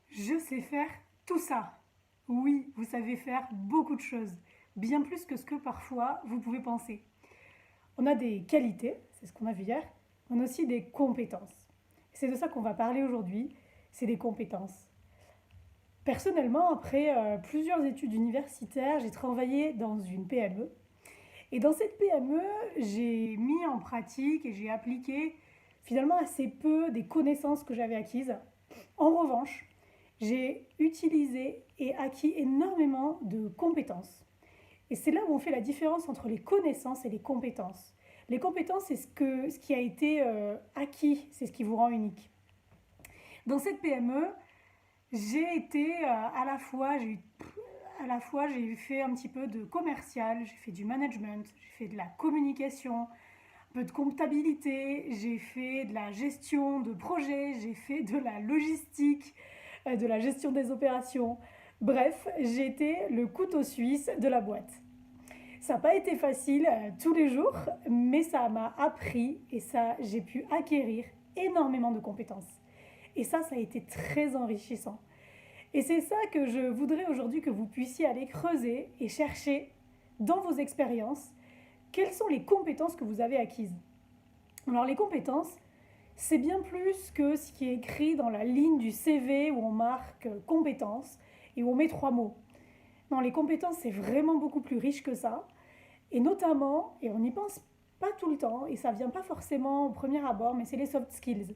Je sais faire tout ça. Oui, vous savez faire beaucoup de choses, bien plus que ce que parfois vous pouvez penser. On a des qualités, c'est ce qu'on a vu hier, on a aussi des compétences. C'est de ça qu'on va parler aujourd'hui, c'est des compétences. Personnellement, après plusieurs études universitaires, j'ai travaillé dans une PME. Et dans cette PME, j'ai mis en pratique et j'ai appliqué finalement assez peu des connaissances que j'avais acquises. En revanche, j'ai utilisé et acquis énormément de compétences. Et c'est là où on fait la différence entre les connaissances et les compétences. Les compétences, c'est ce qui a été acquis, c'est ce qui vous rend unique. Dans cette PME, j'ai été à la fois, j'ai fait un petit peu de commercial, j'ai fait du management, j'ai fait de la communication, un peu de comptabilité, j'ai fait de la gestion de projet, j'ai fait de la logistique, de la gestion des opérations. Bref, j'ai été le couteau suisse de la boîte. Ça n'a pas été facile tous les jours, mais ça m'a appris et ça, j'ai pu acquérir énormément de compétences. Et ça a été très enrichissant. Et c'est ça que je voudrais aujourd'hui que vous puissiez aller creuser et chercher dans vos expériences quelles sont les compétences que vous avez acquises. Alors les compétences, c'est bien plus que ce qui est écrit dans la ligne du CV où on marque compétences et où on met trois mots. Non, les compétences, c'est vraiment beaucoup plus riche que ça. Et notamment, et on n'y pense pas tout le temps, et ça vient pas forcément au premier abord, mais c'est les soft skills.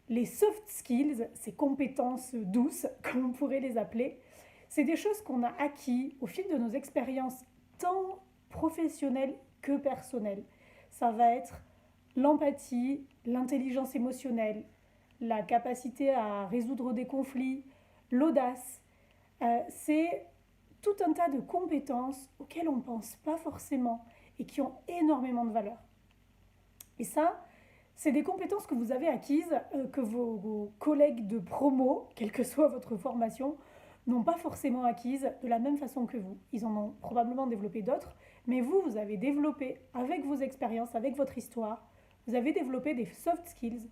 Les soft skills, ces compétences douces, comme on pourrait les appeler, c'est des choses qu'on a acquis au fil de nos expériences tant professionnelles que personnelles. Ça va être l'empathie, l'intelligence émotionnelle, la capacité à résoudre des conflits, l'audace. C'est tout un tas de compétences auxquelles on ne pense pas forcément et qui ont énormément de valeur. Et ça, c'est des compétences que vous avez acquises, que vos collègues de promo, quelle que soit votre formation, n'ont pas forcément acquises de la même façon que vous. Ils en ont probablement développé d'autres, mais vous, vous avez développé avec vos expériences, avec votre histoire, vous avez développé des soft skills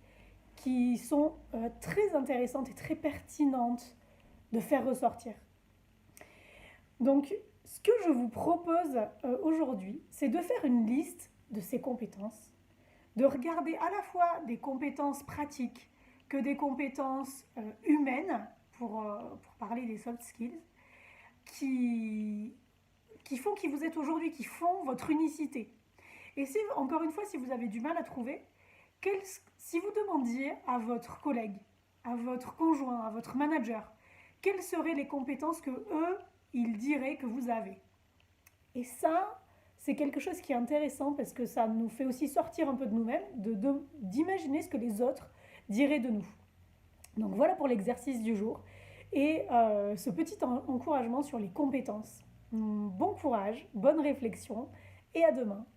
qui sont très intéressantes et très pertinentes de faire ressortir. Donc, ce que je vous propose aujourd'hui, c'est de faire une liste de ces compétences, de regarder à la fois des compétences pratiques que des compétences humaines, pour parler des soft skills, qui, qui font qui vous êtes aujourd'hui, qui font votre unicité. Et si, encore une fois, si vous avez du mal à trouver, si vous demandiez à votre collègue, à votre conjoint, à votre manager, quelles seraient les compétences que eux, ils diraient que vous avez. Et ça, c'est quelque chose qui est intéressant parce que ça nous fait aussi sortir un peu de nous-mêmes, d'imaginer ce que les autres diraient de nous. Donc voilà pour l'exercice du jour et ce petit encouragement sur les compétences. Bon courage, bonne réflexion et à demain.